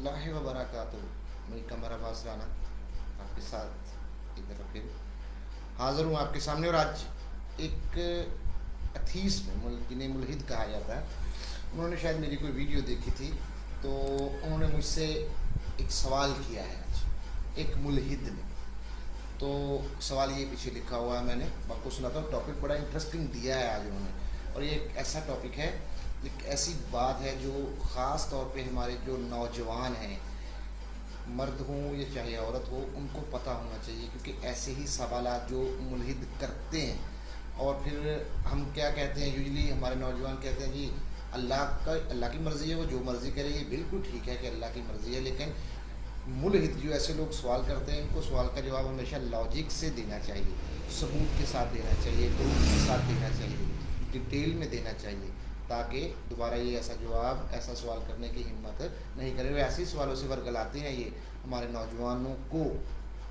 रहमतुल्लाहि व बरकातुहू। मैं कमर अब्बास राना आपके साथ एक दफ़ा फिर हाज़िर हूँ आपके सामने। और आज एक अथीस में जिन्हें मुल्हिद कहा जाता है, उन्होंने शायद मेरी कोई वीडियो देखी थी, तो उन्होंने मुझसे एक सवाल किया है आज, एक मुल्हिद ने। तो सवाल ये पीछे लिखा हुआ है, मैंने आपको सुनाता हूँ। टॉपिक बड़ा इंटरेस्टिंग दिया है आज उन्होंने, और ये एक ऐसा टॉपिक है, एक ऐसी बात है जो ख़ास तौर पे हमारे जो नौजवान हैं, मर्द हों या चाहे औरत हो, उनको पता होना चाहिए। क्योंकि ऐसे ही सवालात जो मुल्हिद करते हैं, और फिर हम क्या कहते हैं, यूजली हमारे नौजवान कहते हैं जी अल्लाह की मर्ज़ी है, वो जो मर्ज़ी करे। ये बिल्कुल ठीक है कि अल्लाह की मर्ज़ी है, लेकिन मुल्हिद जो ऐसे लोग सवाल करते हैं, इनको सवाल का जवाब हमेशा लॉजिक से देना चाहिए, सबूत के साथ देना चाहिए, प्रूफ के साथ देना चाहिए, डिटेल में देना चाहिए, ताकि दोबारा ये ऐसा जवाब, ऐसा सवाल करने की हिम्मत नहीं करे। वो ऐसे ही सवालों से वर्गलाते हैं ये हमारे नौजवानों को,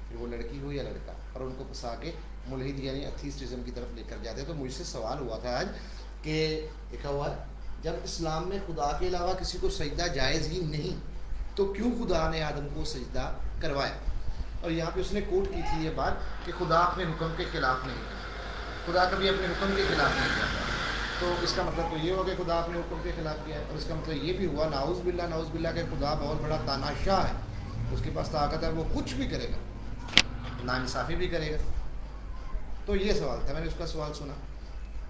फिर वो लड़की हो या लड़का, और उनको फंसा के मुल्हिद यानी अथीस्टिज्म की तरफ लेकर जाते हैं। तो मुझसे सवाल हुआ था आज कि लिखा हुआ है, जब इस्लाम में खुदा के अलावा किसी को सजदा जायज़ ही नहीं, तो क्यों खुदा ने आदम को सजदा करवाया। और यहाँ पे उसने कोट की थी ये बात कि खुदा अपने हुक्म के ख़िलाफ़ नहीं किया, खुदा कभी अपने हुक्म के ख़िलाफ़ नहीं किया। तो इसका मतलब तो ये हुआ कि खुदा अपने हुक्म के ख़िलाफ़ किया है, और इसका मतलब ये भी हुआ नाउज़ बिल्ला कि खुदा बहुत बड़ा तानाशाह है, उसके पास ताकत है, वो कुछ भी करेगा, नाइंसाफ़ी भी करेगा। तो ये सवाल था, मैंने उसका सवाल सुना,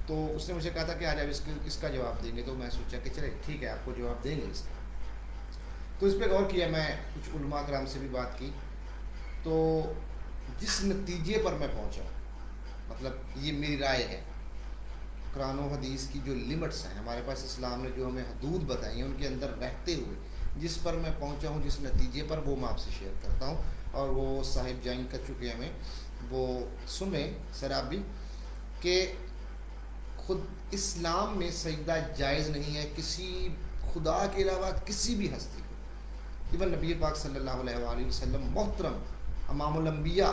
तो उसने मुझे कहा था कि आज आप इसका जवाब देंगे। तो मैं सोचा कि चले ठीक है, आपको जवाब देंगे इसका। तो इस पर गौर किया, मैं कुछ उलमा कराम से भी बात की, तो जिस नतीजे पर मैं पहुंचा, मतलब ये मेरी राय है, कुरान और हदीस की जो लिमिट्स हैं हमारे पास, इस्लाम ने जो हमें हदूद बताई हैं, उनके अंदर रहते हुए जिस पर मैं पहुंचा हूँ, जिस नतीजे पर, वो मैं आपसे शेयर करता हूँ। और वो साहिब ज्वाइन कर चुके हैं हमें, वो सुने सर आप भी, कि खुद इस्लाम में सजदा जायज़ नहीं है किसी खुदा के अलावा किसी भी हस्ती को। इवन नबी पाक सल्लल्लाहु अलैहि वसल्लम मोहतरम इमामुल अंबिया,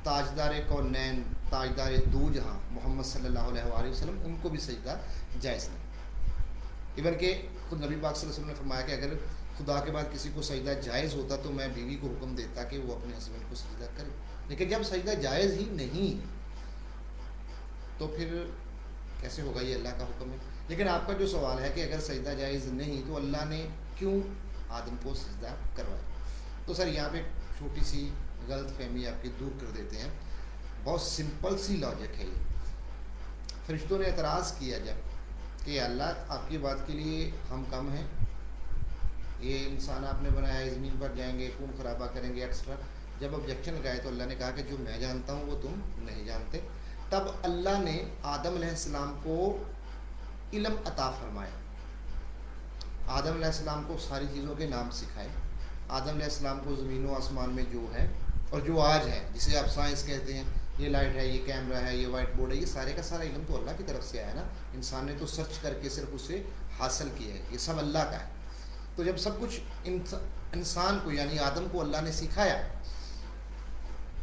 ताजदार कौनैन, ताजदार दो जहाँ मोहम्मद सल्लल्लाहु अलैहि वसल्लम, उनको भी सजदा जायज़ नहीं। इवन के खुद नबी पाक सल्लल्लाहु अलैहि वसल्लम ने फरमाया कि अगर खुदा के बाद किसी को सजदा जायज़ होता तो मैं बीवी को हुक्म देता कि वो अपने हस्बैंड को सजदा करे। लेकिन जब सजदा जायज़ ही नहीं, तो फिर कैसे होगा, ये अल्लाह का हुक्म है। लेकिन आपका जो सवाल है कि अगर सजदा जायज़ नहीं, तो अल्लाह ने क्यों आदम को सजदा करवाया। तो सर यहाँ पे छोटी सी गलत फहमी आपकी दूर कर देते हैं। बहुत सिंपल सी लॉजिक है ये। फरिश्तों ने एतराज़ किया जब कि अल्लाह आपकी बात के लिए हम कम हैं, ये इंसान आपने बनाया, ज़मीन पर जाएंगे, खून खराबा करेंगे, एक्स्ट्रा। जब ऑब्जेक्शन लगाए तो अल्लाह ने कहा कि जो मैं जानता हूँ वो तुम नहीं जानते। तब अल्लाह ने आदम अलैहिस्सलाम को इल्म अता फरमाया, आदम अलैहिस्सलाम को सारी चीज़ों के नाम सिखाए, आदम अलैहिस्सलाम को ज़मीन व आसमान में जो है और जो आज है, जिसे आप साइंस कहते हैं, ये लाइट है, ये कैमरा है, ये वाइट बोर्ड है, ये सारे का सारा इल्म तो अल्लाह की तरफ से आया ना। इंसान ने तो सर्च करके सिर्फ उसे हासिल किया है, ये सब अल्लाह का है। तो जब सब कुछ इंसान को यानी आदम को अल्लाह ने सिखाया,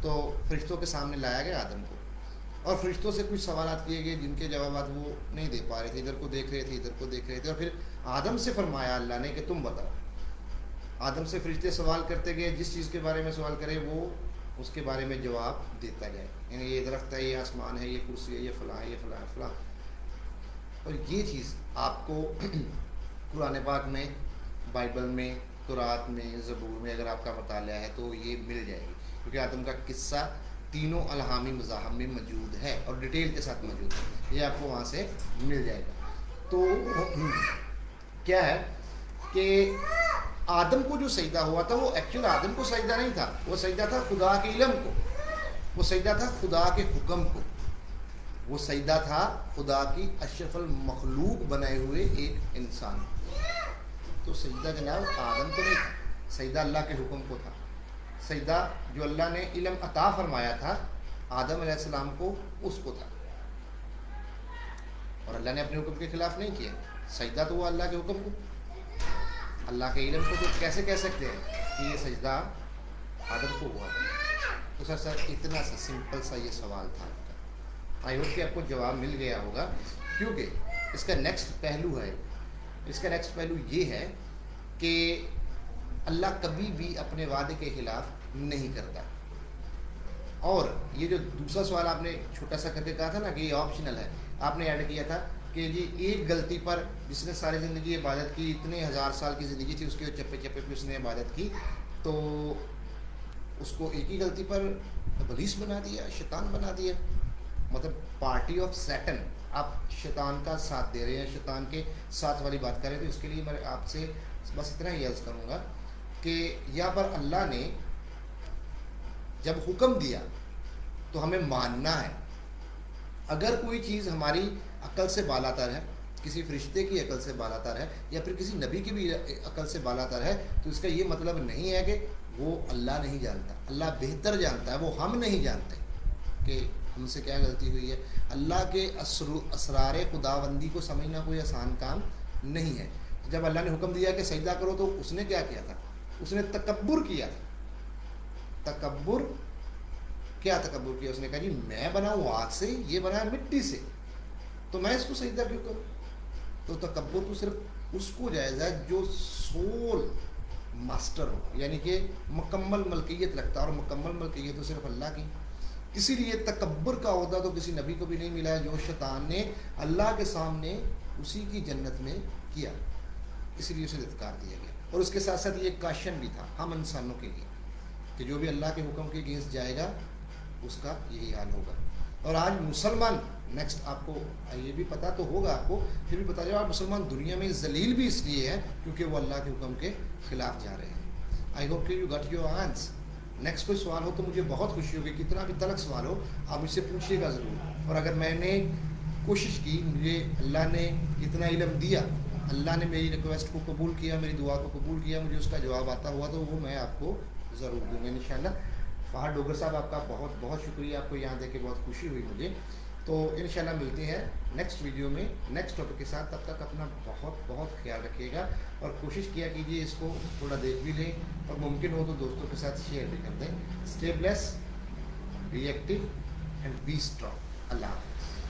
तो फरिश्तों के सामने लाया गया आदम को, और फरिश्तों से कुछ सवालात किए गए जिनके जवाब वो नहीं दे पा रहे थे, इधर को देख रहे थे, इधर को देख रहे थे। और फिर आदम से फरमाया अल्लाह ने कि तुम बताओ। आदम से फरिश्ते सवाल करते गए, जिस चीज़ के बारे में सवाल करे वो उसके बारे में जवाब देता जाए, यानी ये दरख्त है, ये आसमान है, ये कुर्सी है, ये फ़लाँ है, ये फ़लाँ है, फ़लाँ। और ये चीज़ आपको कुरान पाक में, बाइबल में, कुरात में, ज़बूर में अगर आपका मतालिया है तो ये मिल जाएगी। क्योंकि आदम का किस्सा तीनों अलहामी मज़ाहब में मौजूद है और डिटेल के साथ मौजूद है, ये आपको वहाँ से मिल जाएगा। तो क्या है कि आदम को जो सजदा हुआ था, वो एक्चुअल आदम को सजदा नहीं था, वो सजदा था खुदा के इल्म को, वो सजदा था खुदा के हुक्म को, वो सजदा था खुदा की अशरफुल मखलूक बनाए हुए एक इंसान। तो सजदा जनाब आदम को नहीं था, सजदा अल्लाह के हुक्म को था। सजदा जो अल्लाह ने इल्म अता फरमाया था आदम अलैहिस्सलाम को, उसको था, और अल्लाह ने अपने हुक्म के ख़िलाफ़ नहीं किया। सजदा तो वो अल्लाह के हुक्म को, अल्लाह के इल्म को तो कैसे कह सकते हैं कि ये सजदा आदम को हुआ। तो सर इतना सा सिंपल सा ये सवाल था आपका। आई होप कि आपको जवाब मिल गया होगा, क्योंकि इसका नेक्स्ट पहलू है, इसका नेक्स्ट पहलू ये है कि اللہ کبھی بھی اپنے وعدے کے خلاف نہیں کرتا. اور یہ جو دوسرا سوال آپ نے چھوٹا سا کر کے کہا تھا نا کہ یہ آپشنل ہے, آپ نے ایڈ کیا تھا کہ جی ایک غلطی پر جس نے ساری زندگی عبادت کی, اتنے ہزار سال کی زندگی تھی اس کے چپے چپے پہ اس نے عبادت کی, تو اس کو ایک ہی غلطی پر ابلیس بنا دیا, شیطان بنا دیا. مطلب پارٹی آف سیٹن, آپ شیطان کا ساتھ دے رہے ہیں, شیطان کے ساتھ والی بات کر رہے ہیں. تو اس کے لیے میں آپ سے بس اتنا ہی عرض کروں گا کہ یہاں پر اللہ نے جب حکم دیا تو ہمیں ماننا ہے. اگر کوئی چیز ہماری عقل سے بالا تر ہے, کسی فرشتے کی عقل سے بالا تر ہے, یا پھر کسی نبی کی بھی عقل سے بالا تر ہے, تو اس کا یہ مطلب نہیں ہے کہ وہ اللہ نہیں جانتا. اللہ بہتر جانتا ہے, وہ ہم نہیں جانتے کہ ہم سے کیا غلطی ہوئی ہے. اللہ کے اسرار خداوندی کو سمجھنا کوئی آسان کام نہیں ہے. جب اللہ نے حکم دیا کہ سجدہ کرو تو اس نے کیا کیا تھا, اس نے تکبر کیا تھا. تکبر کیا تکبر کیا, اس نے کہا جی میں بناؤں آگ سے, یہ بنا مٹی سے, تو میں اس کو سجدہ کیوں کروں. تو تکبر تو صرف اس کو جائز ہے جو سول ماسٹر ہو, یعنی کہ مکمل ملکیت رکھتا ہے, اور مکمل ملکیت تو صرف اللہ کی. اسی لیے تکبر کا عہدہ تو کسی نبی کو بھی نہیں ملا ہے, جو شیطان نے اللہ کے سامنے اسی کی جنت میں کیا, اسی لیے اسے دھتکار دیا گیا. اور اس کے ساتھ ساتھ یہ کاشن بھی تھا ہم انسانوں کے لیے کہ جو بھی اللہ کے حکم کے اگینسٹ جائے گا اس کا یہی حال ہوگا. اور آج مسلمان, نیکسٹ آپ کو یہ بھی پتہ تو ہوگا, آپ کو پھر بھی پتہ چلا, آپ مسلمان دنیا میں ذلیل بھی اس لیے ہیں کیونکہ وہ اللہ کے حکم کے خلاف جا رہے ہیں. آئی ہوپ کہ you got your answer. Next کوئی سوال ہو تو مجھے بہت خوشی ہوگی, کتنا بھی تلخ سوال ہو آپ مجھ سے پوچھیے گا ضرور. اور اگر میں نے کوشش کی, مجھے اللہ نے اتنا علم دیا, اللہ نے میری ریکویسٹ کو قبول کیا, میری دعا کو قبول کیا, مجھے اس کا جواب آتا ہوا تو وہ میں آپ کو ضرور دوں گا انشاءاللہ. فہد ڈوگر صاحب آپ کا بہت بہت شکریہ, آپ کو یہاں دیکھ کے بہت خوشی ہوئی مجھے. تو انشاءاللہ ملتے ہیں نیکسٹ ویڈیو میں نیکسٹ ٹاپک کے ساتھ. تب تک اپنا بہت بہت خیال رکھیے گا, اور کوشش کیا کیجیے اس کو تھوڑا دیکھ بھی لیں, اور ممکن ہو تو دوستوں کے ساتھ شیئر بھی کر دیں. Stay blessed, be active and be strong. اللہ حافظ.